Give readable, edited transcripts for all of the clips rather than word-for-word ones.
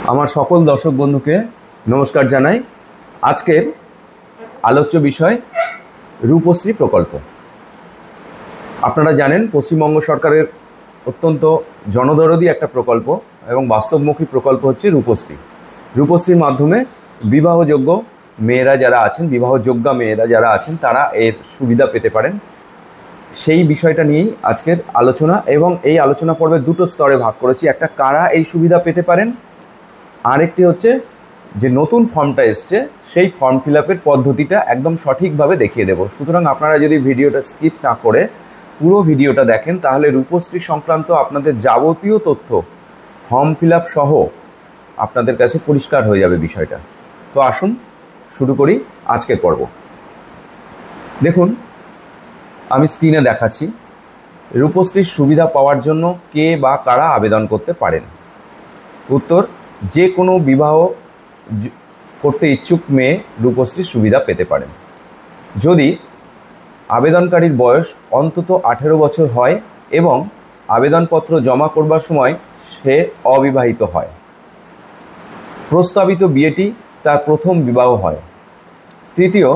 আমার সকল দর্শক বন্ধুকে নমস্কার জানাই। আজকের আলোচ্য বিষয় রূপশ্রী প্রকল্প। আপনারা জানেন পশ্চিমবঙ্গ সরকারের অত্যন্ত জনদরদী একটা প্রকল্প এবং বাস্তবমুখী প্রকল্প হচ্ছে রূপশ্রী। রূপশ্রীর মাধ্যমে বিবাহযোগ্য মেয়েরা যারা আছেন, বিবাহযোগ্যা মেয়েরা যারা আছেন, তারা এর সুবিধা পেতে পারেন। সেই বিষয়টা নিয়েই আজকের আলোচনা, এবং এই আলোচনা পর্বে দুটো স্তরে ভাগ করেছি। একটা, কারা এই সুবিধা পেতে পারেন, আরেকটি হচ্ছে যে নতুন ফর্মটা এসছে সেই ফর্ম ফিল আপের পদ্ধতিটা একদম সঠিকভাবে দেখিয়ে দেব। সুতরাং আপনারা যদি ভিডিওটা স্কিপ না করে পুরো ভিডিওটা দেখেন, তাহলে রূপশ্রী সংক্রান্ত আপনাদের যাবতীয় তথ্য ফর্ম ফিল আপ সহ আপনাদের কাছে পরিষ্কার হয়ে যাবে বিষয়টা। তো আসুন শুরু করি আজকের পর্ব। দেখুন, আমি স্ক্রিনে দেখাচ্ছি রূপশ্রীর সুবিধা পাওয়ার জন্য কে বা কারা আবেদন করতে পারেন। উত্তর, যে কোনো বিবাহ করতে ইচ্ছুক মেয়ে রূপশ্রীর সুবিধা পেতে পারেন যদি আবেদনকারীর বয়স অন্তত 18 বছর হয় এবং আবেদনপত্র জমা করবার সময় সে অবিবাহিত হয়, প্রস্তাবিত বিয়েটি তার প্রথম বিবাহ হয়। তৃতীয়,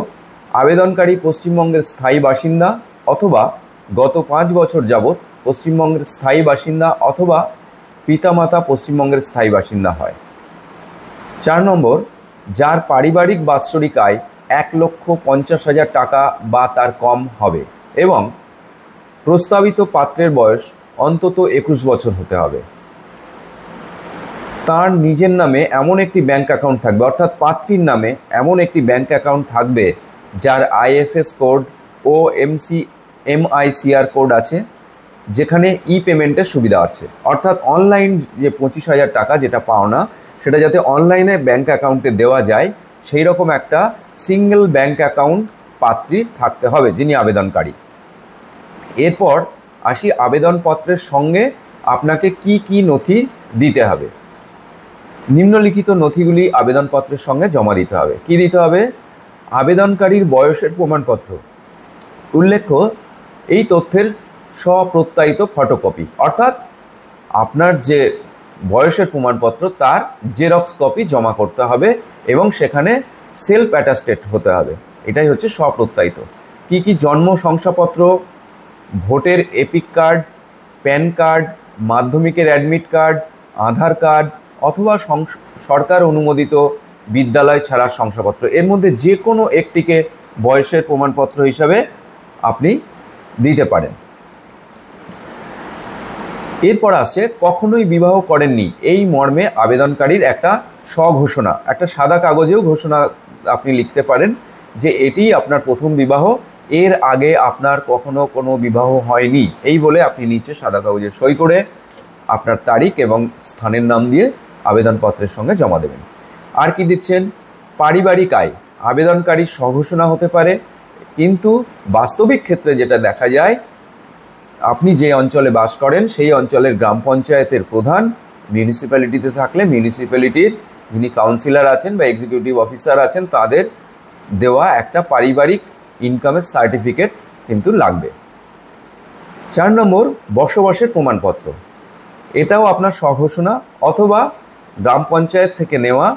আবেদনকারী পশ্চিমবঙ্গের স্থায়ী বাসিন্দা অথবা গত 5 বছর যাবৎ পশ্চিমবঙ্গের স্থায়ী বাসিন্দা অথবা পিতামাতা পশ্চিমবঙ্গের স্থায়ী বাসিন্দা হয়। 4 নম্বর, যার পারিবারিক বাৎসরিক আয় 1,50,000 টাকা বা তার কম হবে এবং প্রস্তাবিত পাত্রের বয়স অন্তত 21 বছর হতে হবে। তার নিজের নামে এমন একটি ব্যাংক অ্যাকাউন্ট থাকবে, অর্থাৎ পাত্রীর নামে এমন একটি ব্যাংক অ্যাকাউন্ট থাকবে যার IFS কোড ও MICR কোড আছে, যেখানে পেমেন্টের সুবিধা আছে। অর্থাৎ অনলাইন যে 25,000 টাকা যেটা পাওনা, সেটা যাতে অনলাইনে ব্যাংক অ্যাকাউন্টে দেওয়া যায়, সেই রকম একটা সিঙ্গেল ব্যাংক অ্যাকাউন্ট পাত্রীর থাকতে হবে যিনি আবেদনকারী। এরপর আসি আবেদনপত্রের সঙ্গে আপনাকে কি কি নথি দিতে হবে। নিম্নলিখিত নথিগুলি আবেদনপত্রের সঙ্গে জমা দিতে হবে। কি দিতে হবে? আবেদনকারীর বয়সের প্রমাণপত্র। উল্লেখ্য, এই তথ্যের স্বপ্রত্যায়িত ফটোকপি, অর্থাৎ আপনার যে বয়সের প্রমাণপত্র তার জেরক্স কপি জমা করতে হবে এবং সেখানে সেলফ অ্যাটাস্টেড হতে হবে। এটাই হচ্ছে স্বপ্রত্যায়িত। কি কি? জন্ম শংসাপত্র, ভোটের এপিক কার্ড, প্যান কার্ড, মাধ্যমিকের অ্যাডমিট কার্ড, আধার কার্ড অথবা সরকার অনুমোদিত বিদ্যালয় ছাড়ার শংসাপত্র। এর মধ্যে যে কোনো একটিকে বয়সের প্রমাণপত্র হিসাবে আপনি দিতে পারেন। এরপর আসছে কখনোই বিবাহ করেননি এই মর্মে আবেদনকারীর একটা স্বঘোষণা, একটা সাদা কাগজেও ঘোষণা আপনি লিখতে পারেন যে এটিই আপনার প্রথম বিবাহ, এর আগে আপনার কখনো কোনো বিবাহ হয়নি, এই বলে আপনি নিচে সাদা কাগজে সই করে আপনার তারিখ এবং স্থানের নাম দিয়ে আবেদনপত্রের সঙ্গে জমা দেবেন। আর কি দিচ্ছেন? পারিবারিক আয়। আবেদনকারীর স্বঘোষণা হতে পারে, কিন্তু বাস্তবিক ক্ষেত্রে যেটা দেখা যায়, আপনি যে অঞ্চলে বাস করেন সেই অঞ্চলের গ্রাম পঞ্চায়েতের প্রধান, মিউনিসিপ্যালিটিতে থাকলে মিউনিসিপ্যালিটির যিনি কাউন্সিলর আছেন বা এক্সিকিউটিভ অফিসার আছেন, তাদের দেওয়া একটা পারিবারিক ইনকামের সার্টিফিকেট কিন্তু লাগবে। 4 নম্বর, বসবাসের প্রমাণপত্র। এটাও আপনার স্বঘোষণা অথবা গ্রাম পঞ্চায়েত থেকে নেওয়া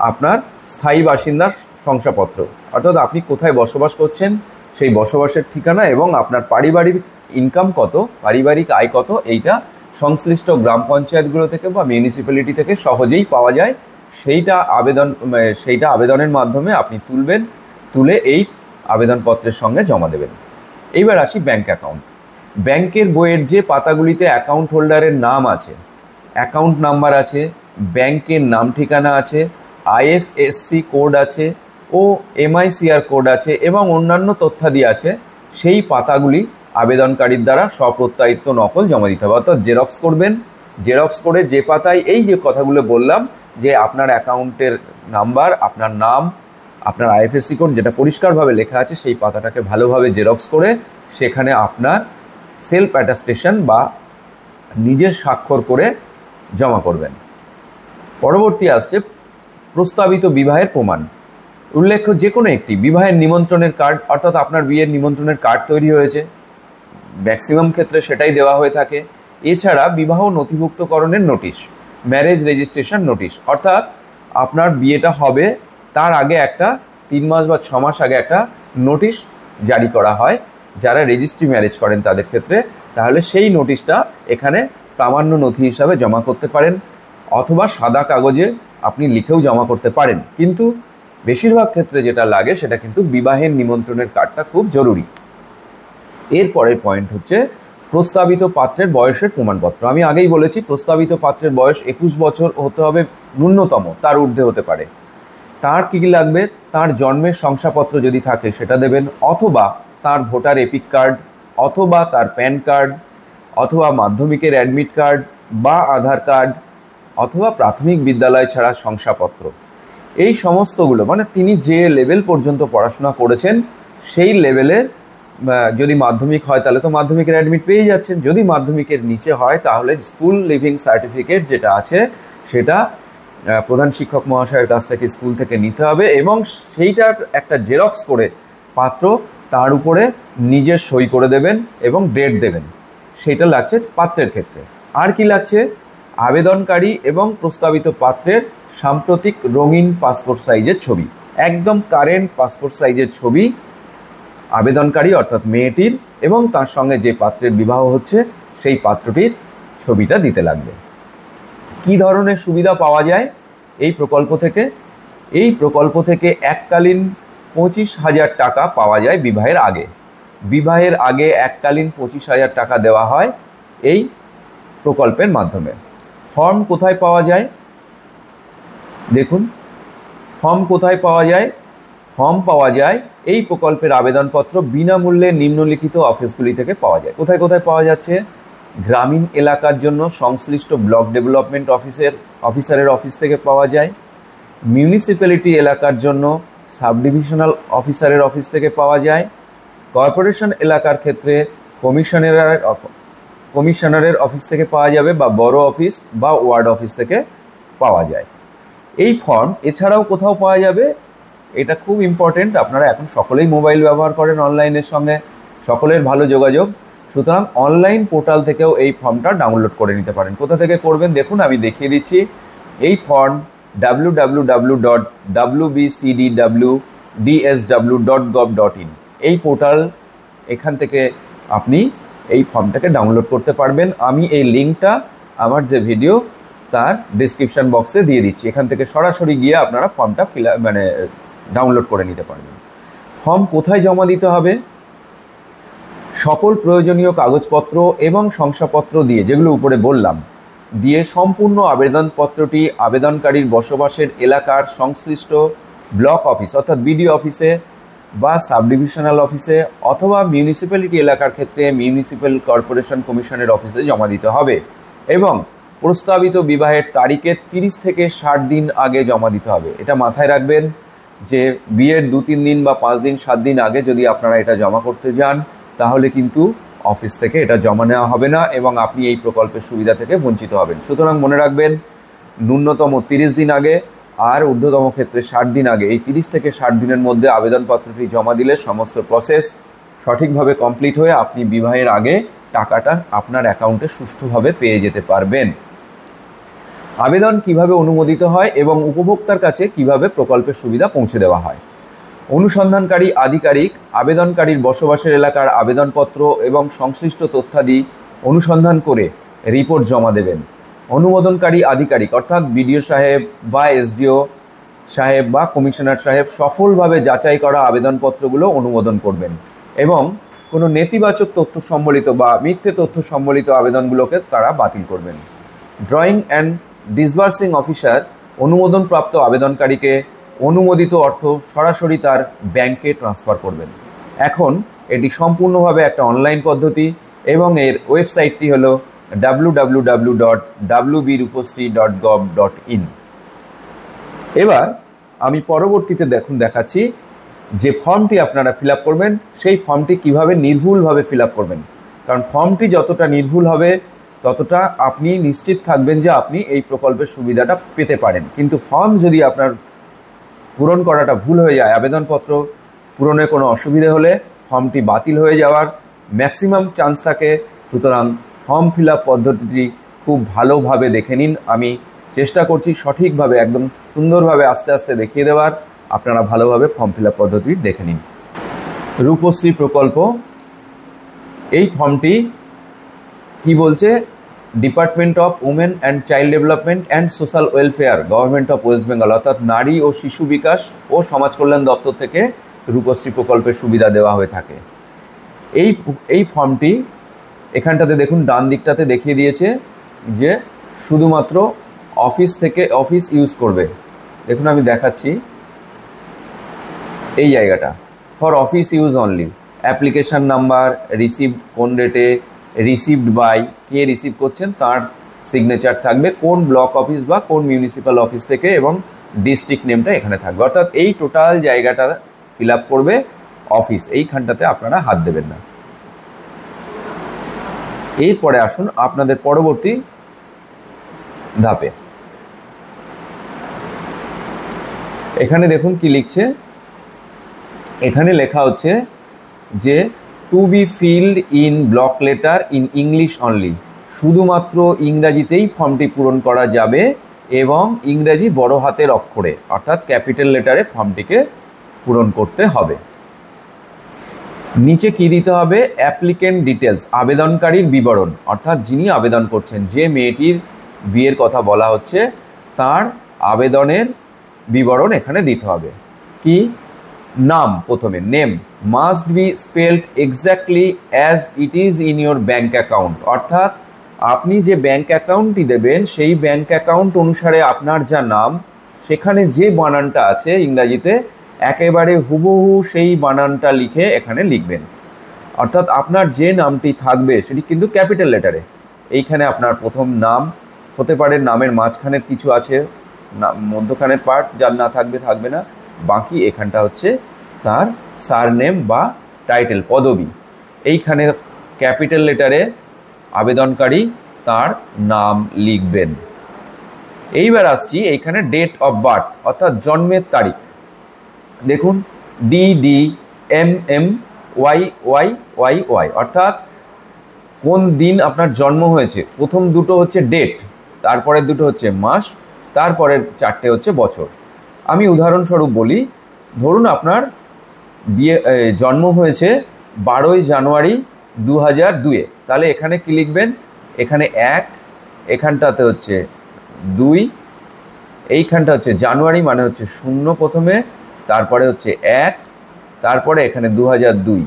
আপনার স্থায়ী বাসিন্দার শংসাপত্র, অর্থাৎ আপনি কোথায় বসবাস করছেন সেই বসবাসের ঠিকানা এবং আপনার পারিবারিক ইনকাম কত, পারিবারিক আয় কত, এইটা সংশ্লিষ্ট গ্রাম পঞ্চায়েতগুলো থেকে বা মিউনিসিপ্যালিটি থেকে সহজেই পাওয়া যায়। সেইটা আবেদনের মাধ্যমে আপনি তুলে এই আবেদনপত্রের সঙ্গে জমা দেবেন। এইবার আসি ব্যাংক অ্যাকাউন্ট। ব্যাংকের বইয়ের যে পাতাগুলিতে অ্যাকাউন্ট হোল্ডারের নাম আছে, অ্যাকাউন্ট নাম্বার আছে, ব্যাংকের নাম ঠিকানা আছে, IFSC কোড আছে ও MICR কোড আছে এবং অন্যান্য তথ্যাদি আছে, সেই পাতাগুলি আবেদনকারীর দ্বারা স্বপ্রত্যায়িত নকল জমা দিতে হবে। অর্থাৎ জেরক্স করবেন, জেরক্স করে যে পাতায় এই যে কথাগুলো বললাম, যে আপনার অ্যাকাউন্টের নাম্বার, আপনার নাম, আপনার IFSC কোড যেটা পরিষ্কারভাবে লেখা আছে, সেই পাতাটাকে ভালোভাবে জেরক্স করে সেখানে আপনার সেলফ অ্যাটাস্টেশন বা নিজের স্বাক্ষর করে জমা করবেন। পরবর্তী আসছে প্রস্তাবিত বিবাহের প্রমাণ। উল্লেখ্য, যে কোনো একটি বিবাহের নিমন্ত্রণের কার্ড, অর্থাৎ আপনার বিয়ের নিমন্ত্রণের কার্ড তৈরি হয়েছে, ম্যাক্সিমাম ক্ষেত্রে সেটাই দেওয়া হয়ে থাকে। এছাড়া বিবাহ নথিভুক্তকরণের নোটিশ, ম্যারেজ রেজিস্ট্রেশন নোটিশ, অর্থাৎ আপনার বিয়েটা হবে তার আগে একটা 3 মাস বা 6 মাস আগে একটা নোটিশ জারি করা হয় যারা রেজিস্ট্রি ম্যারেজ করেন তাদের ক্ষেত্রে। তাহলে সেই নোটিশটা এখানে প্রামাণ্য নথি হিসাবে জমা করতে পারেন, অথবা সাদা কাগজে আপনি লিখেও জমা করতে পারেন। কিন্তু বেশিরভাগ ক্ষেত্রে যেটা লাগে সেটা কিন্তু বিবাহের নিমন্ত্রণের কার্ডটা খুব জরুরি। এরপরের পয়েন্ট হচ্ছে প্রস্তাবিত পাত্রের বয়সের প্রমাণপত্র। আমি আগেই বলেছি প্রস্তাবিত পাত্রের বয়স 21 বছর হতে হবে ন্যূনতম, তার ঊর্ধ্বে হতে পারে। তার কী কী লাগবে? তার জন্মের শংসাপত্র যদি থাকে সেটা দেবেন, অথবা তার ভোটার এপিক কার্ড, অথবা তার প্যান কার্ড, অথবা মাধ্যমিকের অ্যাডমিট কার্ড বা আধার কার্ড, অথবা প্রাথমিক বিদ্যালয় ছাড়া শংসাপত্র। এই সমস্তগুলো মানে তিনি যে লেভেল পর্যন্ত পড়াশোনা করেছেন সেই লেভেলের, যদি মাধ্যমিক হয় তাহলে তো মাধ্যমিকের অ্যাডমিট পেয়ে যাচ্ছেন, যদি মাধ্যমিকের নিচে হয় তাহলে স্কুল লিভিং সার্টিফিকেট যেটা আছে সেটা প্রধান শিক্ষক মহাশয়ের কাছ থেকে স্কুল থেকে নিতে হবে, এবং সেইটার একটা জেরক্স করে পাত্র তার উপরে নিজের সই করে দেবেন এবং ডেট দেবেন। সেটা লাগছে পাত্রের ক্ষেত্রে। আর কি লাগছে? আবেদনকারী এবং প্রস্তাবিত পাত্রের সাম্প্রতিক রঙিন পাসপোর্ট সাইজের ছবি, একদম কারেন্ট পাসপোর্ট সাইজের ছবি আবেদনকারী অর্থাৎ মেয়েটির এবং তার সঙ্গে যে পাত্রের বিবাহ হচ্ছে সেই পাত্রটির ছবিটা দিতে লাগবে। কি ধরনের সুবিধা পাওয়া যায় এই প্রকল্প থেকে? এই প্রকল্প থেকে এককালীন 25,000 টাকা পাওয়া যায় বিবাহের আগে। বিবাহের আগে এককালীন 25,000 টাকা দেওয়া হয় এই প্রকল্পের মাধ্যমে। ফর্ম কোথায় পাওয়া যায়? দেখুন, ফর্ম কোথায় পাওয়া যায়? ফর্ম পাওয়া যায় এই প্রকল্পের আবেদনপত্র বিনামূল্যে নিম্নলিখিত অফিসগুলি থেকে পাওয়া যায়। কোথায় কোথায় পাওয়া যাচ্ছে? গ্রামীণ এলাকার জন্য সংশ্লিষ্ট ব্লক ডেভেলপমেন্ট অফিসারের অফিস থেকে পাওয়া যায়। মিউনিসিপ্যালিটি এলাকার জন্য সাব-ডিভিশনাল অফিসারের অফিস থেকে পাওয়া যায়। কর্পোরেশন এলাকার ক্ষেত্রে কমিশনারের অফিস থেকে পাওয়া যাবে, বা বড় অফিস বা ওয়ার্ড অফিস থেকে পাওয়া যায়। এই ফর্ম এছাড়াও কোথাও পাওয়া যাবে, এটা খুব ইম্পর্টেন্ট। আপনারা এখন সকলেই মোবাইল ব্যবহার করেন, অনলাইনের সঙ্গে সকলের ভালো যোগাযোগ, সুতরাং অনলাইন পোর্টাল থেকেও এই ফর্মটা ডাউনলোড করে নিতে পারেন। কোথা থেকে করবেন দেখুন, আমি দেখিয়ে দিচ্ছি। এই ফর্ম www.wbcdwdsw.gov.in এই পোর্টাল, এখান থেকে আপনি এই ফর্মটাকে ডাউনলোড করতে পারবেন। আমি এই লিঙ্কটা আমার যে ভিডিও তার ডেসক্রিপশন বক্সে দিয়ে দিচ্ছি, এখান থেকে সরাসরি গিয়ে আপনারা ফর্মটা ডাউনলোড করে নিতে পারবেন। ফর্ম কোথায় জমা দিতে হবে? সকল প্রয়োজনীয় কাগজপত্র এবং শংসাপত্র দিয়ে, যেগুলো উপরে বললাম, দিয়ে সম্পূর্ণ আবেদনপত্রটি আবেদনকারীর বসবাসের এলাকার সংশ্লিষ্ট ব্লক অফিস অর্থাৎ বিডিও অফিসে বা সাব ডিভিশনাল অফিসে, অথবা মিউনিসিপ্যালিটি এলাকার ক্ষেত্রে মিউনিসিপ্যাল কর্পোরেশন কমিশনের অফিসে জমা দিতে হবে, এবং প্রস্তাবিত বিবাহের তারিখের 30 থেকে 60 দিন আগে জমা দিতে হবে। এটা মাথায় রাখবেন যে বিয়ের 2-3 দিন বা 5 দিন 7 দিন আগে যদি আপনারা এটা জমা করতে যান তাহলে কিন্তু অফিস থেকে এটা জমা নেওয়া হবে না এবং আপনি এই প্রকল্পের সুবিধা থেকে বঞ্চিত হবেন। সুতরাং মনে রাখবেন, ন্যূনতম 30 দিন আগে আর ঊর্ধ্বতম ক্ষেত্রে 60 দিন আগে, এই 30 থেকে 60 দিনের মধ্যে আবেদনপত্রটি জমা দিলে সমস্ত প্রসেস সঠিকভাবে কমপ্লিট হয়ে আপনি বিবাহের আগে টাকাটা আপনার অ্যাকাউন্টে সুষ্ঠুভাবে পেয়ে যেতে পারবেন। আবেদন কিভাবে অনুমোদিত হয় এবং উপভোক্তার কাছে কিভাবে প্রকল্পের সুবিধা পৌঁছে দেওয়া হয়? অনুসন্ধানকারী আধিকারিক আবেদনকারীর বসবাসের এলাকার আবেদনপত্র এবং সংশ্লিষ্ট তথ্যাদি অনুসন্ধান করে রিপোর্ট জমা দেবেন। অনুমোদনকারী আধিকারিক অর্থাৎ বিডিও সাহেব বা এসডিও সাহেব বা কমিশনার সাহেব সফলভাবে যাচাই করা আবেদনপত্রগুলো অনুমোদন করবেন এবং কোনো নেতিবাচক তথ্য সম্বলিত বা মিথ্যে তথ্য সম্বলিত আবেদনগুলোকে তারা বাতিল করবেন। ড্রয়িং অ্যান্ড ডিসবার্সিং অফিসার অনুমোদনপ্রাপ্ত আবেদনকারীকে অনুমোদিত অর্থ সরাসরি তার ব্যাংকে ট্রান্সফার করবেন। এখন এটি সম্পূর্ণভাবে একটা অনলাইন পদ্ধতি এবং এর ওয়েবসাইটটি হলো www.wbrupasri.gov.in। এবার আমি পরবর্তীতে দেখাচ্ছি যে ফর্মটি আপনারা ফিল আপ করবেন সেই ফর্মটি কিভাবে নির্ভুলভাবে ফিল আপ করবেন। কারণ ফর্মটি যতটা নির্ভুল হবে ততটা আপনি নিশ্চিত থাকবেন যে আপনি এই প্রকল্পের সুবিধাটা পেতে পারেন। কিন্তু ফর্ম যদি আপনার পূরণ করাটা ভুল হয়ে যায়, আবেদনপত্র পূরণে কোনো অসুবিধা হলে ফর্মটি বাতিল হয়ে যাওয়ার ম্যাক্সিমাম চান্স থাকে। সুতরাং ফর্ম ফিল আপ পদ্ধতিটি খুব ভালোভাবে দেখে নিন। আমি চেষ্টা করছি সঠিকভাবে একদম সুন্দরভাবে আস্তে আস্তে দেখিয়ে দেওয়ার। আপনারা ভালোভাবে ফর্ম ফিল আপ পদ্ধতি দেখে নিন। রূপশ্রী প্রকল্প, এই ফর্মটি কি বলছে? Department of women and child development and social welfare, government of West Bengal, অর্থাৎ নারী ও শিশু বিকাশ ও সমাজ কল্যাণ দপ্তর থেকে রূপশ্রী প্রকল্পের সুবিধা দেওয়া হয়ে থাকে। এই ফর্মটি এখানটাতে দেখুন ডান দিকটাতে দেখিয়ে দিয়েছে যে শুধুমাত্র অফিস ইউজ করবে। দেখুন আমি দেখাচ্ছি এই জায়গাটা, for office use only, application number, receive কোন ডেটে, রিসিভড বাই, কে রিসিভ করছেন তার সিগনেচার থাকবে, কোন ব্লক অফিস বা কোন মিউনিসিপ্যাল অফিস থেকে, এবং ডিস্ট্রিক্ট নেমটা এখানে থাকবে। অর্থাৎ এই টোটাল জায়গাটা ফিল আপ করবে অফিস, এইখানটাতে আপনারা হাত দেবেন না। এরপরে আসুন আপনাদের পরবর্তী ধাপে। এখানে দেখুন কি লিখছে, এখানে লেখা হচ্ছে যে to be filled in block letter in English only, শুধুমাত্র ইংরাজিতেই ফর্মটি পূরণ করা যাবে এবং ইংরাজি বড় হাতের অক্ষরে অর্থাৎ ক্যাপিটাল লেটারে ফর্মটিকে পূরণ করতে হবে। নিচে কি দিতে হবে? অ্যাপ্লিকেন্ট ডিটেলস, আবেদনকারীর বিবরণ, অর্থাৎ যিনি আবেদন করছেন, যে মেয়েটির বিয়ের কথা বলা হচ্ছে তার আবেদনের বিবরণ এখানে দিতে হবে। কি? নাম, প্রথমে name must be spelled exactly as it is in your bank account, অর্থাৎ আপনি যে ব্যাঙ্ক অ্যাকাউন্টটি দেবেন সেই ব্যাঙ্ক অ্যাকাউন্ট অনুসারে আপনার যা নাম সেখানে যে বানানটা আছে ইংরাজিতে একেবারে হুবহু সেই বানানটা লিখে এখানে লিখবেন। অর্থাৎ আপনার যে নামটি থাকবে সেটি কিন্তু ক্যাপিটাল লেটারে। এইখানে আপনার প্রথম নাম হতে পারে, নামের মাঝখানের কিছু আছে, মধ্যখানের পার্ট যার না থাকবে থাকবে না, বাকি এখানটা হচ্ছে তার সারনেম বা টাইটেল, পদবি। এইখানে ক্যাপিটাল লেটারে আবেদনকারী তার নাম লিখবেন। এইবার আসছি এইখানে ডেট অফ বার্থ অর্থাৎ জন্মের তারিখ। দেখুন DDMMYYYY, অর্থাৎ কোন দিন আপনার জন্ম হয়েছে। প্রথম দুটো হচ্ছে ডেট, তারপরের দুটো হচ্ছে মাস, তারপরের চারটে হচ্ছে বছর। আমি উদাহরণস্বরূপ বলি, ধরুন আপনার জন্ম হয়েছে 12ই জানুয়ারি 2002-এ, তাহলে এখানে কি লিখবেন? এখানে 1, এখানটাতে হচ্ছে 2, এইখানটা হচ্ছে জানুয়ারি মানে হচ্ছে 0 প্রথমে, তারপরে হচ্ছে 1, তারপরে এখানে 2002,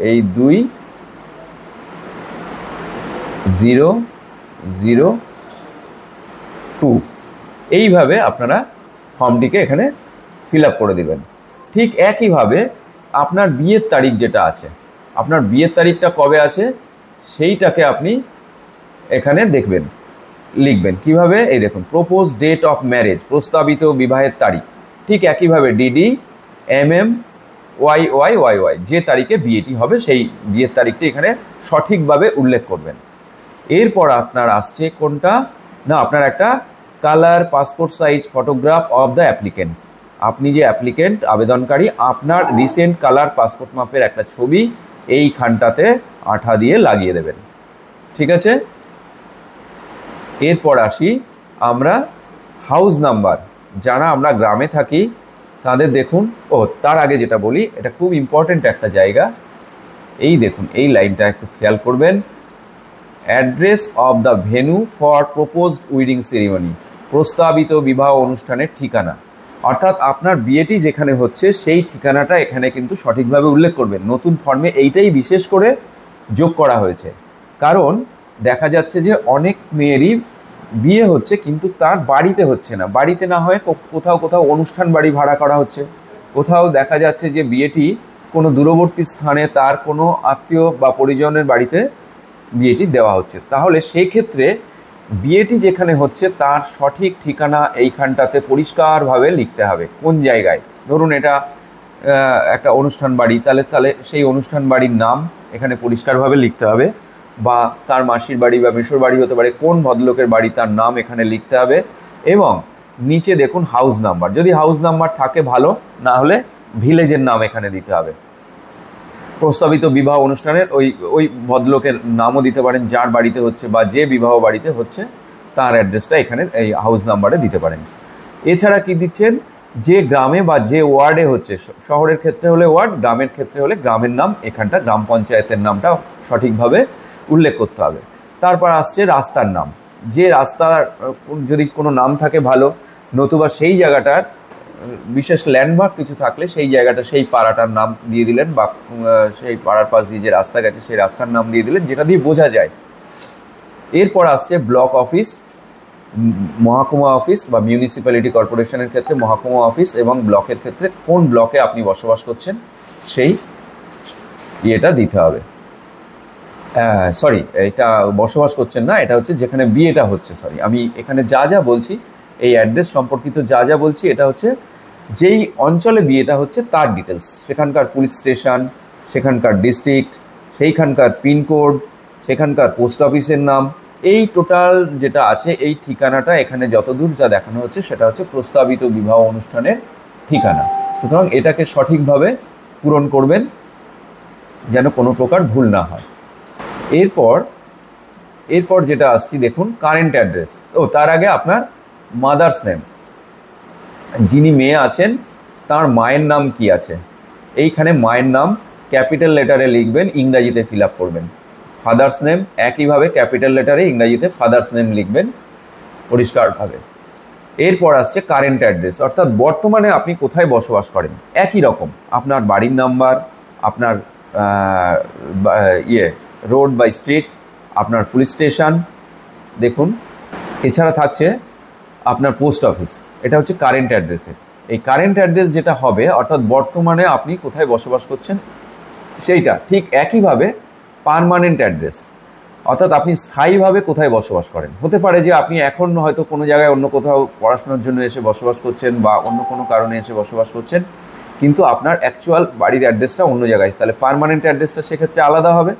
এই 2002, এইভাবে আপনারা ফর্মটিকে এখানে ফিল আপ করে দেবেন। ঠিক একইভাবে আপনার বিয়ের তারিখ যেটা আছে, আপনার বিয়ের তারিখটা কবে আছে সেইটাকে আপনি এখানে দেখবেন, লিখবেন কিভাবে? এই দেখুন, প্রপোজ ডেট অফ ম্যারেজ, প্রস্তাবিত বিবাহের তারিখ। ঠিক একইভাবে DDMMYYYY, যে তারিখে বিয়েটি হবে সেই বিয়ের তারিখটি এখানে সঠিকভাবে উল্লেখ করবেন। এরপর আপনার আসছে কোনটা না, আপনার একটা colour passport size photograph of the applicant, আপনি যে অ্যাপ্লিকেন্ট আবেদনকারী আপনার রিসেন্ট কালার পাসপোর্ট মাপের একটা ছবি এইখানটাতে আঠা দিয়ে লাগিয়ে দেবেন। ঠিক আছে? এরপর আসি আমরা হাউস নাম্বার, যারা আমরা গ্রামে থাকি তাদের দেখুন, তার আগে যেটা বলি, এটা খুব ইম্পর্টেন্ট একটা জায়গা। এই দেখুন এই লাইনটা একটু খেয়াল করবেন, address of the venue for proposed weeding ceremony, প্রস্তাবিত বিবাহ অনুষ্ঠানের ঠিকানা, অর্থাৎ আপনার বিয়েটি যেখানে হচ্ছে সেই ঠিকানাটা এখানে কিন্তু সঠিকভাবে উল্লেখ করবেন। নতুন ফর্মে এইটাই বিশেষ করে যোগ করা হয়েছে, কারণ দেখা যাচ্ছে যে অনেক মেয়েরই বিয়ে হচ্ছে কিন্তু তার বাড়িতে হচ্ছে না, বাড়িতে না হয়ে কোথাও কোথাও অনুষ্ঠান বাড়ি ভাড়া করা হচ্ছে, কোথাও দেখা যাচ্ছে যে বিয়েটি কোনো দূরবর্তী স্থানে তার কোনো আত্মীয় বা পরিজনের বাড়িতে বিয়েটি দেওয়া হচ্ছে। তাহলে সেই ক্ষেত্রে বিয়েটি যেখানে হচ্ছে তার সঠিক ঠিকানা এইখানটাতে পরিষ্কারভাবে লিখতে হবে। কোন জায়গায়, ধরুন এটা একটা অনুষ্ঠান বাড়ি, তাহলে সেই অনুষ্ঠান বাড়ির নাম এখানে পরিষ্কারভাবে লিখতে হবে, বা তার মাসির বাড়ি বা মেসোর বাড়ি হতে পারে, কোন ভদ্রলোকের বাড়ি তার নাম এখানে লিখতে হবে। এবং নিচে দেখুন হাউস নাম্বার, যদি হাউস নাম্বার থাকে ভালো, না হলে ভিলেজের নাম এখানে দিতে হবে। প্রস্তাবিত বিবাহ অনুষ্ঠানের ওই ভদ্রলোকের নামও দিতে পারেন যার বাড়িতে হচ্ছে বা যে বিবাহ বাড়িতে হচ্ছে তার অ্যাড্রেসটা এখানে এই হাউস নাম্বারে দিতে পারেন। এছাড়া কি দিচ্ছেন, যে গ্রামে বা যে ওয়ার্ডে হচ্ছে, শহরের ক্ষেত্রে হলে ওয়ার্ড, গ্রামের ক্ষেত্রে হলে গ্রামের নাম, এখানটা গ্রাম পঞ্চায়েতের নামটা সঠিকভাবে উল্লেখ করতে হবে। তারপর আসছে রাস্তার নাম, যে রাস্তার যদি কোনো নাম থাকে ভালো, নতুবা সেই জায়গাটার বিশেষ ল্যান্ডমার্ক কিছু থাকলে সেই জায়গাটা, সেই পাড়াটার নাম দিয়ে দিলেন, বা সেই পাড়ার পাশ দিয়ে যে রাস্তা গেছে সেই রাস্তার নাম দিয়ে দিলেন, যেটা দিয়ে বোঝা যায়। এরপর আসছে ব্লক অফিস, মহকুমা অফিস বা মিউনিসিপ্যালিটি কর্পোরেশনের ক্ষেত্রে মহকুমা অফিস, এবং ব্লকের ক্ষেত্রে কোন ব্লকে আপনি বসবাস করছেন সেই ইয়েটা দিতে হবে। সরি, এটা বসবাস করছেন না, এটা হচ্ছে যেখানে বিয়েটা হচ্ছে। সরি, আমি এখানে যা যা বলছি, এই অ্যাড্রেস সম্পর্কিত যা যা বলছি, এটা হচ্ছে যেই অঞ্চলে বিয়েটা হচ্ছে তার ডিটেলস, সেখানকার পুলিশ স্টেশন, সেখানকার ডিস্ট্রিক্ট, সেইখানকার পিনকোড, সেখানকার পোস্ট অফিসের নাম, এই টোটাল যেটা আছে এই ঠিকানাটা এখানে যতদূর যা দেখানো হচ্ছে সেটা হচ্ছে প্রস্তাবিত বিবাহ অনুষ্ঠানের ঠিকানা। সুতরাং এটাকে সঠিকভাবে পূরণ করবেন যেন কোনো প্রকার ভুল না হয়। এরপর যেটা আসছি দেখুন, কারেন্ট অ্যাড্রেস। তার আগে আপনার মাদার্স নেম, যিনি মেয়ে আছেন তার মায়ের নাম কি আছে, এইখানে মায়ের নাম ক্যাপিটাল লেটারে লিখবেন, ইংরাজিতে ফিল আপ করবেন। ফাদার্স নেম একইভাবে ক্যাপিটাল লেটারে ইংরাজিতে ফাদার্স নেম লিখবেন পরিষ্কারভাবে। এরপর আসছে কারেন্ট অ্যাড্রেস, অর্থাৎ বর্তমানে আপনি কোথায় বসবাস করেন, একই রকম আপনার বাড়ির নাম্বার, আপনার রোড বা স্ট্রিট, আপনার পুলিশ স্টেশন দেখুন। এছাড়া থাকছে আপনার পোস্ট অফিস, এটা হচ্ছে কারেন্ট অ্যাড্রেসে। এই কারেন্ট অ্যাড্রেস যেটা হবে, অর্থাৎ বর্তমানে আপনি কোথায় বসবাস করছেন সেইটা, ঠিক একইভাবে পার্মানেন্ট অ্যাড্রেস, অর্থাৎ আপনি স্থায়ীভাবে কোথায় বসবাস করেন। হতে পারে যে আপনি এখন হয়তো কোনো জায়গায় অন্য কোথাও পড়াশোনার জন্য এসে বসবাস করছেন বা অন্য কোনো কারণে এসে বসবাস করছেন, কিন্তু আপনার অ্যাকচুয়াল বাড়ির অ্যাড্রেসটা অন্য জায়গায়, তাহলে পার্মানেন্ট অ্যাড্রেসটা সেক্ষেত্রে আলাদা হবে।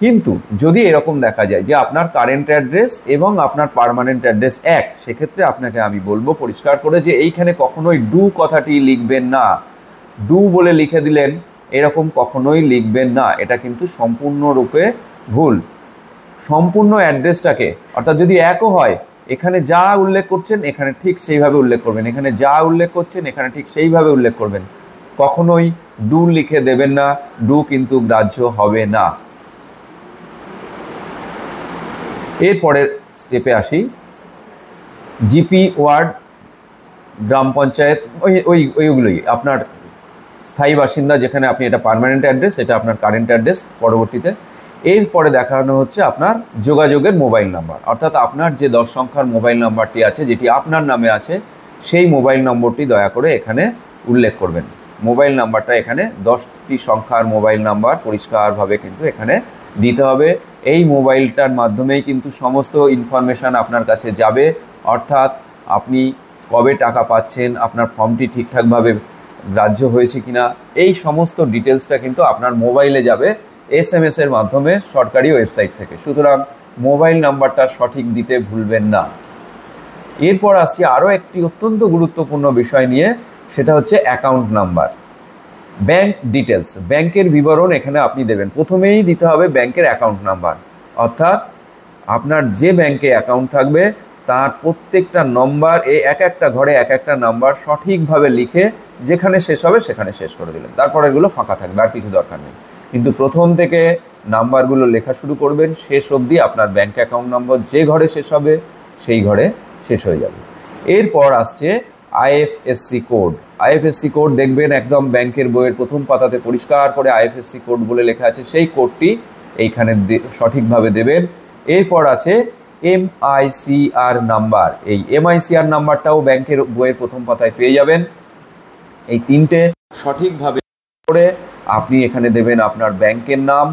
কিন্তু যদি এরকম দেখা যায় যে আপনার কারেন্ট অ্যাড্রেস এবং আপনার পার্মানেন্ট অ্যাড্রেস এক, সেক্ষেত্রে আপনাকে আমি বলবো পরিষ্কার করে যে এইখানে কখনোই ডু কথাটি লিখবেন না। ডু বলে লিখে দিলেন, এরকম কখনোই লিখবেন না, এটা কিন্তু সম্পূর্ণরূপে ভুল। সম্পূর্ণ অ্যাড্রেসটাকে, অর্থাৎ যদি একও হয়, এখানে যা উল্লেখ করছেন এখানে ঠিক সেইভাবে উল্লেখ করবেন, এখানে যা উল্লেখ করছেন এখানে ঠিক সেইভাবে উল্লেখ করবেন, কখনোই ডু লিখে দেবেন না, ডু কিন্তু গ্রাহ্য হবে না। এরপরের স্টেপে আসি, জিপি, ওয়ার্ড, গ্রাম পঞ্চায়েত, ওইগুলোই আপনার স্থায়ী বাসিন্দা, যেখানে আপনি এটা পার্মানেন্ট অ্যাড্রেস, এটা আপনার কারেন্ট অ্যাড্রেস পরবর্তীতে। এরপরে দেখানো হচ্ছে আপনার যোগাযোগের মোবাইল নাম্বার, অর্থাৎ আপনার যে 10 সংখ্যার মোবাইল নাম্বারটি আছে, যেটি আপনার নামে আছে, সেই মোবাইল নম্বরটি দয়া করে এখানে উল্লেখ করবেন। মোবাইল নাম্বারটা এখানে 10টি সংখ্যার মোবাইল নাম্বার পরিষ্কারভাবে কিন্তু এখানে দিতে হবে। এই মোবাইলটার মাধ্যমেই কিন্তু সমস্ত ইনফরমেশান আপনার কাছে যাবে, অর্থাৎ আপনি কবে টাকা পাচ্ছেন, আপনার ফর্মটি ঠিকঠাকভাবে গ্রাহ্য হয়েছে কিনা, এই সমস্ত ডিটেলসটা কিন্তু আপনার মোবাইলে যাবে SMS-এর মাধ্যমে সরকারি ওয়েবসাইট থেকে। সুতরাং মোবাইল নাম্বারটা সঠিক দিতে ভুলবেন না। এরপর আসছি আরও একটি অত্যন্ত গুরুত্বপূর্ণ বিষয় নিয়ে, সেটা হচ্ছে অ্যাকাউন্ট নাম্বার। ব্যাংক ডিটেলস, ব্যাংকের বিবরণ এখানে আপনি দেবেন। প্রথমেই দিতে হবে ব্যাংকের অ্যাকাউন্ট নাম্বার, অর্থাৎ আপনার যে ব্যাংকে অ্যাকাউন্ট থাকবে তার প্রত্যেকটা নম্বর, এক একটা ঘরে এক একটা নাম্বার সঠিকভাবে লিখে যেখানে শেষ হবে সেখানে শেষ করে দিলেন, তারপর এগুলো ফাঁকা থাকবে, আর কিছু দরকার নেই। কিন্তু প্রথম থেকে নাম্বারগুলো লেখা শুরু করবেন, শেষ অবধি আপনার ব্যাংক অ্যাকাউন্ট নম্বর যে ঘরে শেষ হবে সেই ঘরে শেষ হয়ে যাবে। এরপর আসছে IFSC কোড। IFSC কোড দেখবেন একদম ব্যাংকের বইয়ের প্রথম পাতাতে পরিষ্কার করে IFSC কোড বলে লেখা আছে, সেই কোডটি এইখানে সঠিকভাবে দেবেন। এরপর আছে MICR নাম্বার, এই MICR নাম্বারটাও ব্যাংকের বইয়ের প্রথম পাতায় পেয়ে যাবেন। এই তিনটে সঠিকভাবে করে আপনি এখানে দেবেন আপনার ব্যাংকের নাম,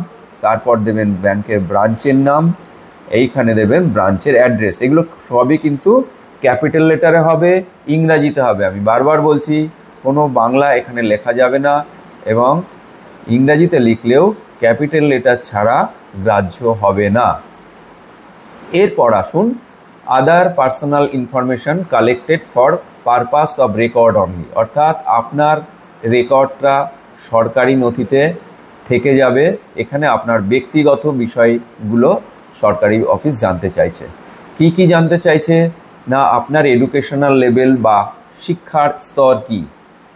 তারপর দেবেন ব্যাংকের ব্রাঞ্চের নাম, এইখানে দেবেন ব্রাঞ্চের অ্যাড্রেস। এগুলো সবই কিন্তু ক্যাপিটাল লেটারে হবে, ইংরাজিতে হবে। আমি বারবার বলছি, কোনো বাংলা এখানে লেখা যাবে না, এবং ইংরাজিতে লিখলেও ক্যাপিটাল লেটার ছাড়া গ্রাহ্য হবে না। এরপর আসুন other personal information collected for purpose of record only, অর্থাৎ আপনার রেকর্ডটা সরকারি নথিতে থেকে যাবে। এখানে আপনার ব্যক্তিগত বিষয়গুলো সরকারি অফিস জানতে চাইছে। কি জানতে চাইছে না আপনার এডুকেশনাল লেভেল বা শিক্ষার স্তর কি,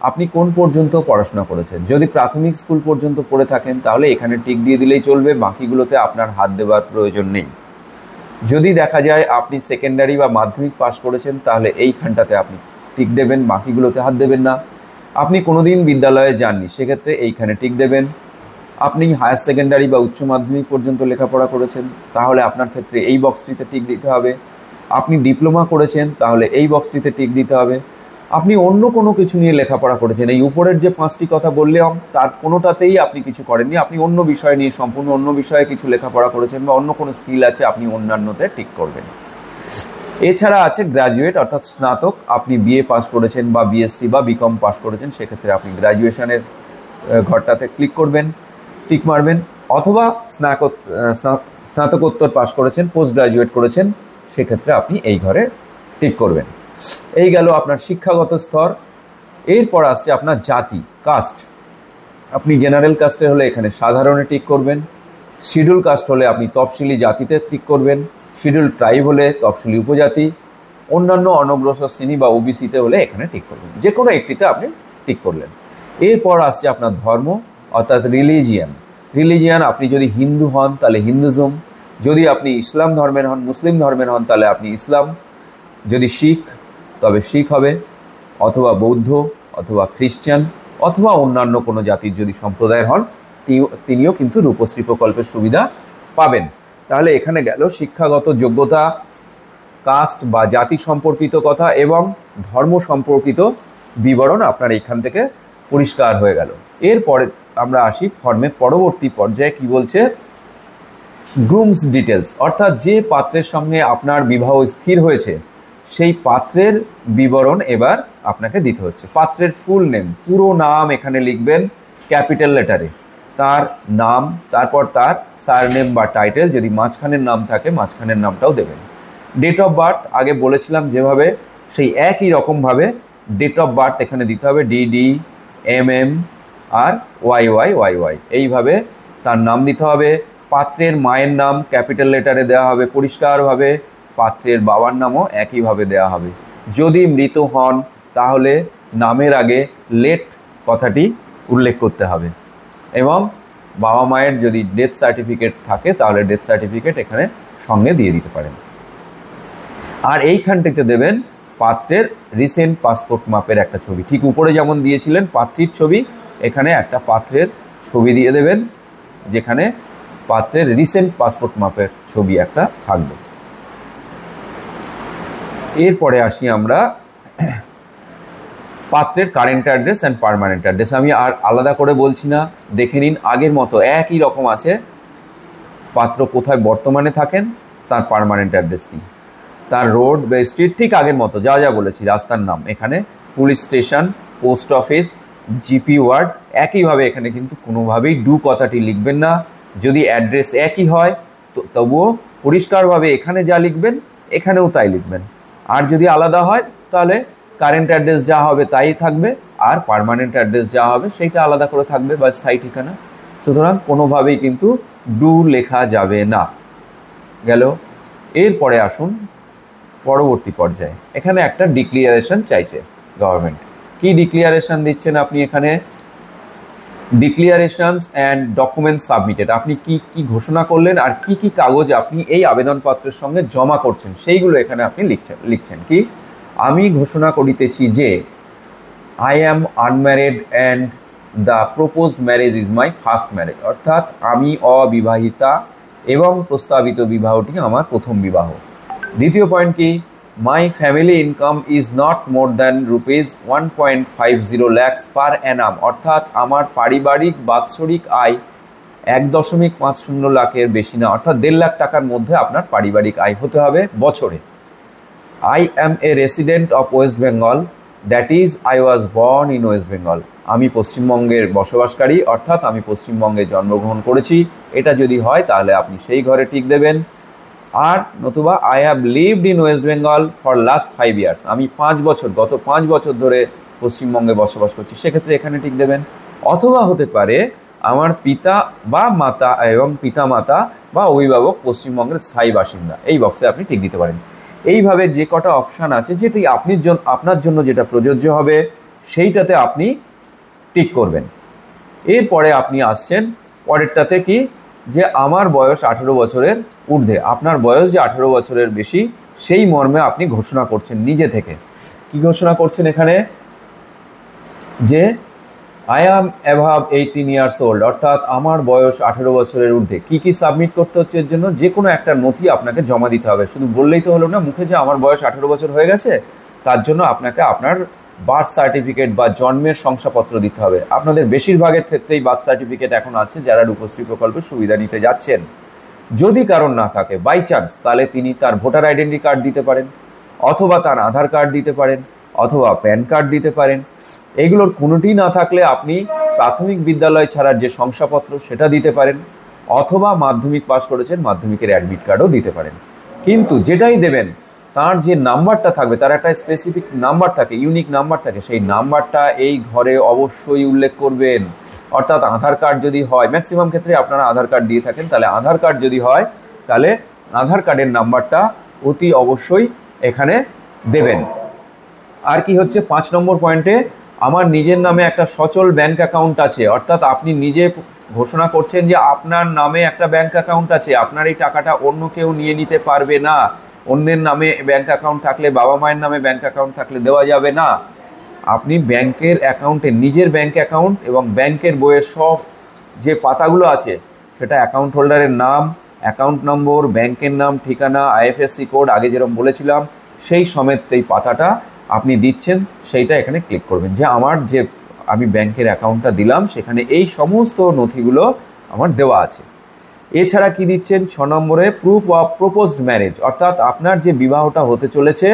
আপনি কোন পর্যন্ত পড়াশোনা করেছেন। যদি প্রাথমিক স্কুল পর্যন্ত পড়ে থাকেন তাহলে এখানে টিক দিয়ে দিলেই চলবে, বাকিগুলোতে আপনার হাত দেওয়ার প্রয়োজন নেই। যদি দেখা যায় আপনি সেকেন্ডারি বা মাধ্যমিক পাস করেছেন তাহলে এইখানটাতে আপনি টিক দেবেন, বাকিগুলোতে হাত দেবেন না। আপনি কোনোদিন বিদ্যালয়ে যাননি সেক্ষেত্রে এইখানে টিক দেবেন। আপনি হায়ার সেকেন্ডারি বা উচ্চ মাধ্যমিক পর্যন্ত লেখাপড়া করেছেন তাহলে আপনার ক্ষেত্রে এই বক্সটিতে টিক দিতে হবে। আপনি ডিপ্লোমা করেছেন তাহলে এই বক্সটিতে টিক দিতে হবে। আপনি অন্য কোনো কিছু নিয়ে লেখাপড়া করেছেন, এই উপরের যে 5টি কথা বললাম তার কোনোটাতেই আপনি কিছু করেননি, আপনি অন্য বিষয় নিয়ে সম্পূর্ণ অন্য বিষয়ে কিছু লেখাপড়া করেছেন বা অন্য কোনো স্কিল আছে, আপনি অন্যান্যতে টিক করবেন। এছাড়া আছে গ্র্যাজুয়েট অর্থাৎ স্নাতক, আপনি বিএ পাস করেছেন বা বিএসসি বা বিকম পাস করেছেন সেক্ষেত্রে আপনি গ্র্যাজুয়েশনের ঘরটাতে ক্লিক করবেন, টিক মারবেন। অথবা স্নাতকোত্তর পাস করেছেন, পোস্ট গ্রাজুয়েট করেছেন সেক্ষেত্রে আপনি এই ঘরে টিক করবেন। এই গেল আপনার শিক্ষাগত স্তর। এরপর আসছে আপনার জাতি, কাস্ট। আপনি জেনারেল কাস্টে হলে এখানে সাধারণে টিক করবেন, শিডিউল কাস্ট হলে আপনি তফসিলি জাতিতে টিক করবেন, শিডিউল ট্রাইব হলে তফসিলি উপজাতি, অন্যান্য অনগ্রসর শ্রেণী বা ওবিসিতে হলে এখানে টিক করবেন, যে কোনো একটিতে আপনি টিক করলেন। এরপর আসছে আপনার ধর্ম অর্থাৎ রিলিজিয়ান। আপনি যদি হিন্দু হন তাহলে হিন্দুজম, যদি আপনি ইসলাম ধর্মের হন, মুসলিম ধর্মের হন তাহলে আপনি ইসলাম, যদি শিখ তবে শিখ হবে, অথবা বৌদ্ধ অথবা খ্রিস্টান অথবা অন্যান্য কোনো জাতির যদি সম্প্রদায়ের হন তিনিও কিন্তু রূপশ্রী প্রকল্পের সুবিধা পাবেন। তাহলে এখানে গেল শিক্ষাগত যোগ্যতা, কাস্ট বা জাতি সম্পর্কিত কথা এবং ধর্ম সম্পর্কিত বিবরণ আপনার এখান থেকে পরিষ্কার হয়ে গেল। এরপরে আমরা আসি ফর্মের পরবর্তী পর্যায়ে, কি বলছে, গ্রুমস ডিটেলস, অর্থাৎ যে পাত্রের সঙ্গে আপনার বিবাহ স্থির হয়েছে সেই পাত্রের বিবরণ এবার আপনাকে দিতে হচ্ছে। পাত্রের ফুল নেম, পুরো নাম এখানে লিখবেন ক্যাপিটাল লেটারে, তার নাম, তারপর তার সারনেম বা টাইটেল, যদি মাঝখানের নাম থাকে মাঝখানের নামটাও দেবেন। ডেট অফ বার্থ আগে বলেছিলাম যেভাবে সেই একই রকমভাবে ডেট অফ বার্থ এখানে দিতে হবে, ডিডি MM আর YY এইভাবে তার নাম দিতে হবে। পাত্রের মায়ের নাম ক্যাপিটাল লেটারে দেওয়া হবে পরিষ্কারভাবে, পাত্রের বাবার নামও একইভাবে দেওয়া হবে। যদি মৃত হন তাহলে নামের আগে লেট কথাটি উল্লেখ করতে হবে, এবং বাবা মায়ের যদি ডেথ সার্টিফিকেট থাকে তাহলে ডেথ সার্টিফিকেট এখানে সঙ্গে দিয়ে দিতে পারেন। আর এইখানটিতে দেবেন পাত্রের রিসেন্ট পাসপোর্ট মাপের একটা ছবি, ঠিক উপরে যেমন দিয়েছিলেন পাত্রীর ছবি, এখানে একটা পাত্রের ছবি দিয়ে দেবেন যেখানে পাত্রের রিসেন্ট পাসপোর্ট মাপের ছবি একটা থাকবে। এরপরে আসি আমরা পাত্রের current address and permanent address. আমি আর আলাদা করে বলছি না, দেখে নিন আগের মতো একই রকম আছে। পাত্র কোথায় বর্তমানে থাকেন, তার পার্মানেন্ট অ্যাড্রেস কি, তার রোড বা স্ট্রিট ঠিক আগের মতো যা যা বলেছি, রাস্তার নাম, এখানে police station, post office, GP word, একইভাবে এখানে কিন্তু কোনোভাবেই ডু কথাটি লিখবেন না। যদি অ্যাড্রেস একই হয় তো তবুও পরিষ্কারভাবে এখানে যা লিখবেন এখানেও তাই লিখবেন, আর যদি আলাদা হয় তাহলে কারেন্ট অ্যাড্রেস যা হবে তাই থাকবে, আর পার্মানেন্ট অ্যাড্রেস যা হবে সেইটা আলাদা করে থাকবে বা স্থায়ী ঠিকানা। সুতরাং কোনোভাবেই কিন্তু ডু লেখা যাবে না। গেল। এরপরে আসুন পরবর্তী পর্যায়ে, এখানে একটা ডিক্লিয়ারেশন চাইছে গভর্নমেন্ট। কি ডিক্লিয়ারেশন দিচ্ছেন আপনি এখানে, ডিক্লিয়ারেশনস অ্যান্ড ডকুমেন্টস সাবমিটেড, আপনি কি কি ঘোষণা করলেন আর কি কি কাগজ আপনি এই আবেদনপত্রের সঙ্গে জমা করছেন সেইগুলো এখানে আপনি লিখছেন কি, আমি ঘোষণা করিতেছি যে I am unmarried and the proposed marriage is my first marriage, অর্থাৎ আমি অবিবাহিতা এবং প্রস্তাবিত বিবাহটি আমার প্রথম বিবাহ। দ্বিতীয় পয়েন্ট কি, my family income is not more than ₹1.50 lakhs পার অ্যানাম, অর্থাৎ আমার পারিবারিক বাৎসরিক আয় 1.50 লাখের বেশি না, অর্থাৎ 1.5 লাখ টাকার মধ্যে আপনার পারিবারিক আয় হতে হবে বছরে। I am A resident of West Bengal, that is I was born in West Bengal, আমি পশ্চিমবঙ্গের বসবাসকারী অর্থাৎ আমি পশ্চিমবঙ্গে জন্মগ্রহণ করেছি, এটা যদি হয় তাহলে আপনি সেই ঘরে টিক দেবেন। আর নতুবা I have lived in West Bengal for last 5 years, আমি গত 5 বছর ধরে পশ্চিমবঙ্গে বসবাস করছি, সেক্ষেত্রে এখানে টিক দেবেন। অথবা হতে পারে আমার পিতা বা মাতা এবং পিতা মাতা বা অভিভাবক পশ্চিমবঙ্গের স্থায়ী বাসিন্দা, এই বক্সে আপনি টিক দিতে পারেন। এইভাবে যে কটা অপশান আছে যেটি আপনার জন্য যেটা প্রযোজ্য হবে সেইটাতে আপনি টিক করবেন। এরপরে আপনি আসছেন পরেরটাতে কি, যে আমার বয়স 18 বছরের ঊর্ধ্বে। আপনার বয়স যে 18 বছরের বেশি সেই মর্মে আপনি ঘোষণা করছেন নিজে থেকে। কি ঘোষণা করছেন এখানে, যে আই অ্যাম অ্যাভাব 18 ইয়ার্স ওল্ড, অর্থাৎ আমার বয়স 18 বছরের ঊর্ধ্বে। কি কি সাবমিট করতে হচ্ছে এর জন্য, যে কোনো একটা নথি আপনাকে জমা দিতে হবে। শুধু বললেই তো হলো না মুখে যে আমার বয়স 18 বছর হয়ে গেছে, তার জন্য আপনাকে আপনার বার্থ সার্টিফিকেট বা জন্মের শংসাপত্র দিতে হবে। আপনাদের বেশিরভাগের ক্ষেত্রেই বার্থ সার্টিফিকেট এখন আছে যারা রূপশ্রী প্রকল্পের সুবিধা নিতে যাচ্ছেন। যদি কারণ না থাকে বাই চান্স, তাহলে তিনি তার ভোটার আইডেন্টি কার্ড দিতে পারেন, অথবা তার আধার কার্ড দিতে পারেন, অথবা প্যান কার্ড দিতে পারেন। এগুলোর কোনোটি না থাকলে আপনি প্রাথমিক বিদ্যালয় ছাড়ার যে শংসাপত্র সেটা দিতে পারেন, অথবা মাধ্যমিক পাস করেছেন মাধ্যমিকের অ্যাডমিট কার্ডও দিতে পারেন। কিন্তু যেটাই দেবেন তার যে নাম্বারটা থাকবে, তার একটা স্পেসিফিক নাম্বার থাকে, ইউনিক নাম্বার থাকে, সেই নাম্বারটা এই ঘরে অবশ্যই উল্লেখ করবেন। অর্থাৎ আধার কার্ড যদি হয়, ম্যাক্সিমাম ক্ষেত্রে আপনারা আধার কার্ড দিয়ে থাকেন, তাহলে আধার কার্ড যদি হয় তাহলে আধার কার্ডের নাম্বারটা অতি অবশ্যই এখানে দেবেন। আর কি হচ্ছে 5 নম্বর পয়েন্টে, আমার নিজের নামে একটা সচল ব্যাংক অ্যাকাউন্ট আছে। অর্থাৎ আপনি নিজে ঘোষণা করছেন যে আপনার নামে একটা ব্যাংক অ্যাকাউন্ট আছে, আপনার এই টাকাটা অন্য কেউ নিয়ে নিতে পারবে না। অন্যের নামে ব্যাংক অ্যাকাউন্ট থাকলে, বাবা মায়ের নামে ব্যাংক অ্যাকাউন্ট থাকলে দেওয়া যাবে না। আপনি ব্যাংকের অ্যাকাউন্টে, নিজের ব্যাংক অ্যাকাউন্ট এবং ব্যাংকের বইয়ের সব যে পাতাগুলো আছে সেটা অ্যাকাউন্ট হোল্ডারের নাম, অ্যাকাউন্ট নম্বর, ব্যাংকের নাম, ঠিকানা, আইএফএসসি কোড আগে যেরকম বলেছিলাম সেই সমেত এই পাতাটা আপনি দিচ্ছেন, সেইটা এখানে ক্লিক করবেন যে আমার যে আমি ব্যাংকের অ্যাকাউন্টটা দিলাম সেখানে এই সমস্ত নথিগুলো আমার দেওয়া আছে। এছাড়া কি দিচ্ছেন 6 নম্বরে, প্রুফ অফ প্রপোজড ম্যারেজ, অর্থাৎ আপনার যে বিবাহটা হতে চলেছে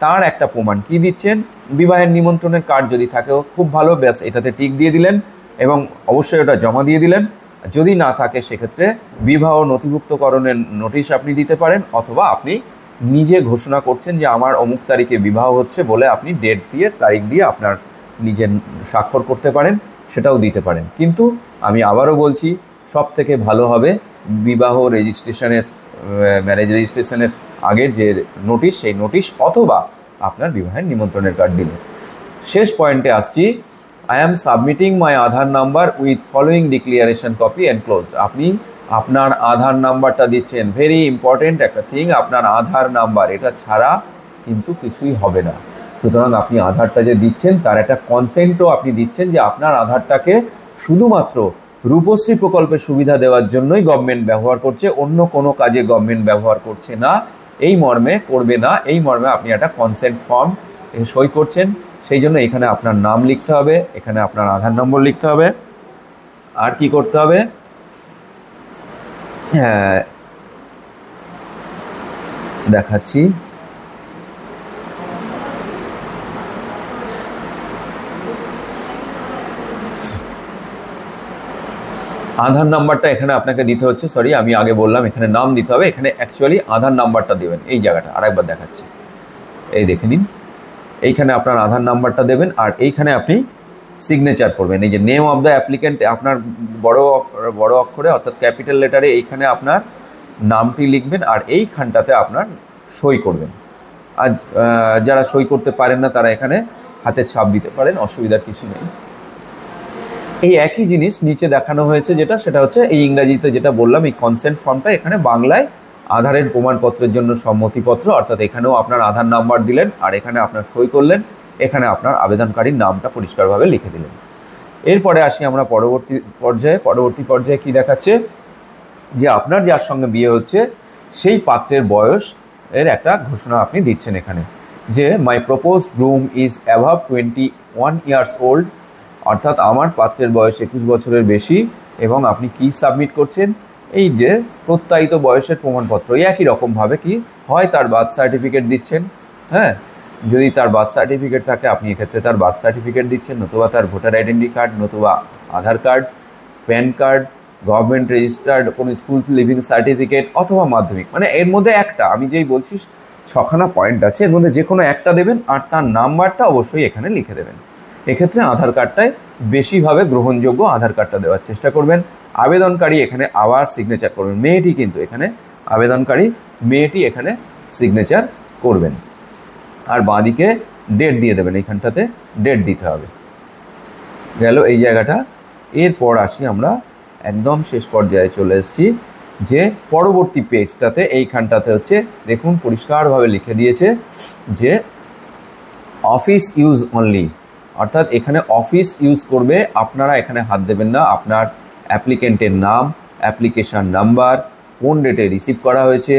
তার একটা প্রমাণ। কি দিচ্ছেন, বিবাহের নিমন্ত্রণের কার্ড যদি থাকেও খুব ভালো, ব্যাস এটাতে টিক দিয়ে দিলেন এবং অবশ্যই ওটা জমা দিয়ে দিলেন। যদি না থাকে সেক্ষেত্রে বিবাহ নথিভুক্তকরণের নোটিশ আপনি দিতে পারেন, অথবা আপনি নিজে ঘোষণা করছেন যে আমার অমুক তারিখে বিবাহ হচ্ছে বলে আপনি ডেট দিয়ে, তারিখ দিয়ে আপনার নিজের স্বাক্ষর করতে পারেন, সেটাও দিতে পারেন। কিন্তু আমি আবারও বলছি, সব থেকে ভালো হবে বিবাহ রেজিস্ট্রেশনের, ম্যারেজ রেজিস্ট্রেশনের আগে যে নোটিশ, সেই নোটিশ অথবা আপনার বিবাহের নিমন্ত্রণের কার্ড দিলে। শেষ পয়েন্টে আসছি, I am submitting my Aadhaar number with following declaration copy enclose. আপনি আপনার আধার নাম্বারটা দিচ্ছেন, ভেরি ইম্পর্টেন্ট একটা থিং, আপনার আধার নাম্বার, এটা ছাড়া কিন্তু কিছুই হবে না। সুতরাং আপনি আধারটা যে দিচ্ছেন তার একটা কনসেন্টও আপনি দিচ্ছেন যে আপনার আধারটাকে শুধুমাত্র রূপশ্রী প্রকল্পের সুবিধা দেওয়ার জন্যই গভর্নমেন্ট ব্যবহার করছে, অন্য কোনো কাজে গভর্নমেন্ট ব্যবহার করছে না, এই মর্মে করবে না, এই মর্মে আপনি একটা কনসেন্ট ফর্ম সই করছেন। সেই জন্য এখানে আপনার নাম লিখতে হবে, এখানে আপনার আধার নম্বর লিখতে হবে। আর কি করতে হবে, হ্যাঁ দেখাচ্ছি, আধার নাম্বারটা এখানে আপনাকে দিতে হচ্ছে, সরি আমি আগে বললাম এখানে নাম দিতে হবে, এখানে অ্যাকচুয়ালি আধার নাম্বারটা দেবেন। এই জায়গাটা আরেকবার দেখাচ্ছি, এই দেখে নিন, এইখানে আপনার আধার নাম্বারটা দেবেন আর এইখানে আপনি সিগনেচার করবেন। এই যে নেম অফ দ্য অ্যাপ্লিক্যান্ট আপনার বড় অক্ষরে অর্থাৎ ক্যাপিটাল লেটারে এইখানে আপনার নামটি লিখবেন আর এইখানটাতে আপনার সই করবেন। আর যারা সই করতে পারেন না তারা এখানে হাতের ছাপ দিতে পারেন, অসুবিধার কিছু নেই। এই একই জিনিস নিচে দেখানো হয়েছে যেটা, সেটা হচ্ছে এই ইংরাজিতে যেটা বললাম, এই কনসেন্ট ফর্মটা এখানে বাংলায় আধারের প্রমাণপত্রের জন্য সম্মতিপত্র, অর্থাৎ এখানেও আপনার আধার নাম্বার দিলেন আর এখানে আপনার সই করলেন, এখানে আপনার আবেদনকারীর নামটা পরিষ্কারভাবে লিখে দিলেন। এরপরে আসি আমরা পরবর্তী পর্যায়ে কি দেখাচ্ছে, যে আপনার যার সঙ্গে বিয়ে হচ্ছে সেই পাত্রের বয়স এর একটা ঘোষণা আপনি দিচ্ছেন এখানে, যে my proposed groom is above 21 years old, অর্থাৎ আমার পাত্রের বয়স 21 বছরের বেশি। এবং আপনি কি সাবমিট করছেন, এই যে প্রত্যায়িত বয়সের প্রমাণপত্র, একই রকমভাবে কি হয় তার বার্থ সার্টিফিকেট দিচ্ছেন, হ্যাঁ যদি তার বার্থ সার্টিফিকেট থাকে আপনি এক্ষেত্রে তার বার্থ সার্টিফিকেট দিচ্ছেন, নতুবা তার ভোটার আইডেন্টি কার্ড, নতুবা Aadhaar card, PAN card, government registered কোনো স্কুল লিভিং সার্টিফিকেট, অথবা মাধ্যমিক। মানে এর মধ্যে একটা, আমি যেই বলছি 6খানা পয়েন্ট আছে, এর মধ্যে যে কোনো একটা দেবেন আর তার নাম্বারটা অবশ্যই এখানে লিখে দেবেন। এক্ষেত্রে আধার কার্ডটাই বেশিভাবে গ্রহণযোগ্য, আধার কার্ডটা দেওয়ার চেষ্টা করবেন। আবেদনকারী এখানে আবার সিগনেচার করবেন, মেয়েটি কিন্তু এখানে আবেদনকারী মেয়েটি এখানে সিগনেচার করবেন। আর বাঁদিকে ডেট দিয়ে দেবেন, এইখানটাতে ডেট দিতে হবে। গেল এই জায়গাটা। এরপর আসি আমরা একদম শেষ পর্যায়ে চলে এসেছি, যে পরবর্তী পেজটাতে এইখানটাতে হচ্ছে দেখুন পরিষ্কারভাবে লিখে দিয়েছে যে অফিস ইউজ অনলি, অর্থাৎ এখানে অফিস ইউজ করবে, আপনারা এখানে হাত দেবেন না। আপনার অ্যাপ্লিকেন্টের নাম, অ্যাপ্লিকেশান নাম্বার, কোন ডেটে রিসিভ করা হয়েছে,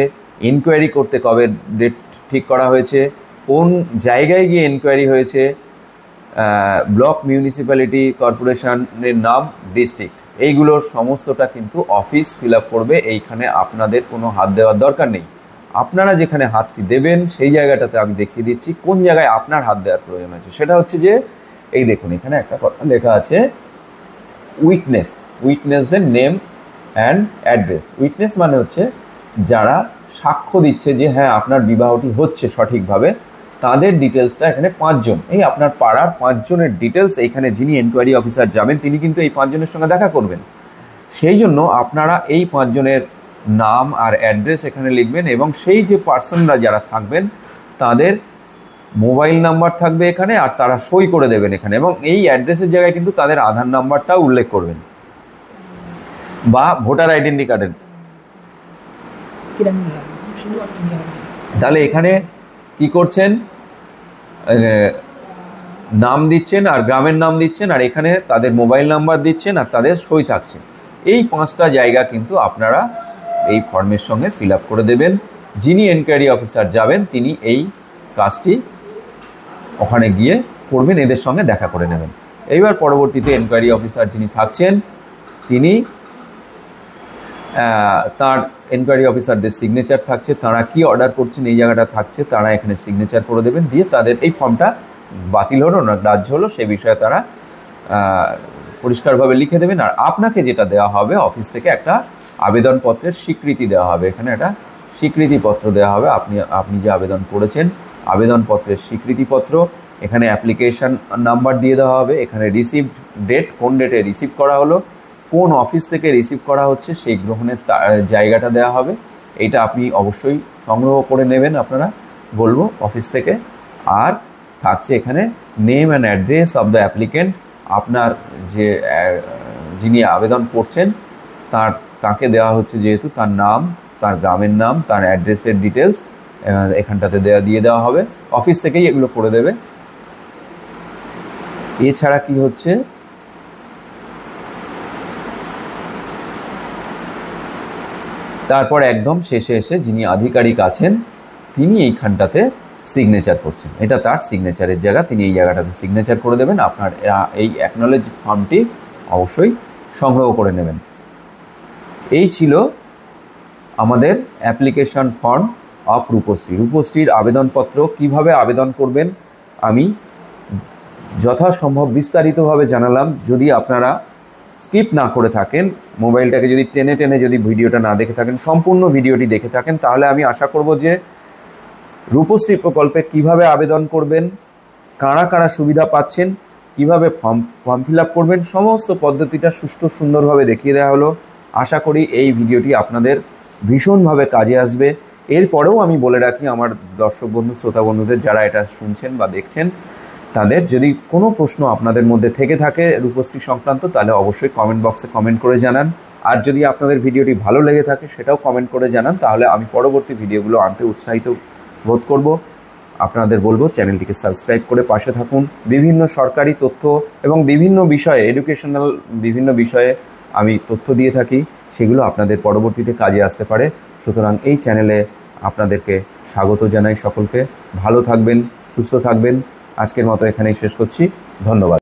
এনকোয়ারি করতে কবে ডেট ঠিক করা হয়েছে, কোন জায়গায় গিয়ে এনকোয়ারি হয়েছে, ব্লক, মিউনিসিপ্যালিটি, কর্পোরেশনের নাম, ডিস্ট্রিক্ট, এইগুলোর সমস্তটা কিন্তু অফিস ফিল আপ করবে। এইখানে আপনাদের কোনো হাত দেওয়ার দরকার নেই। আপনারা যেখানে হাতটি দেবেন সেই জায়গাটাতে আমি দেখিয়ে দিচ্ছি কোন জায়গায় আপনার হাত দেওয়ার প্রয়োজন আছে। সেটা হচ্ছে যে এই দেখুন এখানে একটা কথা লেখা আছে, উইটনেসদের নেম অ্যান্ড অ্যাড্রেস। উইটনেস মানে হচ্ছে যারা সাক্ষ্য দিচ্ছে যে হ্যাঁ আপনার বিবাহটি হচ্ছে সঠিকভাবে, তাদের ডিটেলসটা এখানে 5 জন, এই আপনার পাড়ার 5 জনের ডিটেলস এইখানে যিনি এনকোয়ারি অফিসার যাবেন তিনি কিন্তু এই 5 জনের সঙ্গে দেখা করবেন। সেই জন্য আপনারা এই 5 জনের নাম আর অ্যাড্রেস এখানে লিখবেন, এবং সেই যে পার্সনরা যারা থাকবেন তাদের মোবাইল নাম্বার থাকবে এখানে, আর তারা সই করে দেবেন এখানে, এবং এই অ্যাড্রেসের জায়গায় কিন্তু তাদের আধার নাম্বারটাও উল্লেখ করবেন বা ভোটার আইডেন্টি কার্ডের। তাহলে এখানে কি করছেন, নাম দিচ্ছেন আর গ্রামের নাম দিচ্ছেন, আর এখানে তাদের মোবাইল নাম্বার দিচ্ছেন আর তাদের সই থাকছে। এই 5টা জায়গা কিন্তু আপনারা এই ফর্মের সঙ্গে ফিল আপ করে দেবেন। যিনি এনকোয়ারি অফিসার যাবেন তিনি এই কাজটি ওখানে গিয়ে করবেন, এদের সঙ্গে দেখা করে নেবেন। এইবার পরবর্তীতে এনকোয়ারি অফিসার যিনি থাকছেন তিনি তার এনকোয়ারি অফিসারদের সিগনেচার থাকছে, তারা কি অর্ডার করছেন এই জায়গাটা থাকছে, তারা এখানে সিগনেচার করে দেবেন, দিয়ে তাদের এই ফর্মটা বাতিল হলো না গ্রাহ্য হলো সে বিষয়ে তারা পরিষ্কারভাবে লিখে দেবেন। আর আপনাকে যেটা দেওয়া হবে অফিস থেকে একটা আবেদনপত্রের স্বীকৃতি দেওয়া হবে, এখানে একটা স্বীকৃতিপত্র দেওয়া হবে। আপনি যে আবেদন করেছেন আবেদনপত্রের স্বীকৃতিপত্র, এখানে অ্যাপ্লিকেশান নাম্বার দিয়ে দেওয়া হবে, এখানে রিসিভড ডেট, কোন ডেটে রিসিভ করা হলো, কোন অফিস থেকে রিসিভ করা হচ্ছে সেই গ্রহণের জায়গাটা দেওয়া হবে। এইটা আপনি অবশ্যই সংগ্রহ করে নেবেন, আপনারা বলবো অফিস থেকে। আর থাকছে এখানে name and address of the applicant, আপনার যে যিনি আবেদন করছেন তাকে দেওয়া হচ্ছে যেহেতু তার নাম, তার গ্রামের নাম, তার অ্যাড্রেসের ডিটেলস এখানটাতে দিয়ে দেওয়া হবে, অফিস থেকেই এগুলো করে দেবে। এছাড়া কি হচ্ছে, তারপর একদম শেষে এসে যিনি আধিকারিক আছেন তিনি এইখানটাতে সিগনেচার করছেন, এটা তার সিগনেচারের জায়গা, তিনি এই জায়গাটাতে সিগনেচার করে দেবেন। আপনার এই অ্যাকনোলেজ ফর্মটি অবশ্যই সংগ্রহ করে নেবেন। এই ছিল আমাদের অ্যাপ্লিকেশন ফর্ম অফ রূপশ্রী। রূপশ্রীর আবেদনপত্র কিভাবে আবেদন করবেন আমি যথাসম্ভব বিস্তারিতভাবে জানালাম। যদি আপনারা স্কিপ না করে থাকেন, মোবাইলটাকে যদি টেনে টেনে যদি ভিডিওটা না দেখে থাকেন, সম্পূর্ণ ভিডিওটি দেখে থাকেন, তাহলে আমি আশা করব যে রূপশ্রী প্রকল্পে কিভাবে আবেদন করবেন, কারা কারা সুবিধা পাচ্ছেন, কিভাবে ফর্ম ফিল আপ করবেন, সমস্ত পদ্ধতিটা সুষ্ঠু সুন্দরভাবে দেখিয়ে দেওয়া হলো। আশা করি এই ভিডিওটি আপনাদের ভীষণভাবে কাজে আসবে। এরপরেও আমি বলে রাখি আমার দর্শক বন্ধু, শ্রোতা বন্ধুদের যারা এটা শুনছেন বা দেখছেন, তাদের যদি কোনো প্রশ্ন আপনাদের মধ্যে থেকে থাকে রূপশ্রী সংক্রান্ত, তাহলে অবশ্যই কমেন্ট বক্সে কমেন্ট করে জানান। আর যদি আপনাদের ভিডিওটি ভালো লেগে থাকে সেটাও কমেন্ট করে জানান, তাহলে আমি পরবর্তী ভিডিওগুলো আনতে উৎসাহিত বোধ করব। আপনাদের বলবো চ্যানেলটিকে সাবস্ক্রাইব করে পাশে থাকুন। বিভিন্ন সরকারি তথ্য এবং বিভিন্ন বিষয়ে, এডুকেশনাল বিভিন্ন বিষয়ে আমি তথ্য দিয়ে থাকি, সেগুলো আপনাদের পরবর্তীতে কাজে আসতে পারে। সুতরাং এই চ্যানেলে আপনাদেরকে স্বাগত জানাই। সকলকে ভালো থাকবেন, সুস্থ থাকবেন। আজকের মতো এখানেই শেষ করছি। ধন্যবাদ।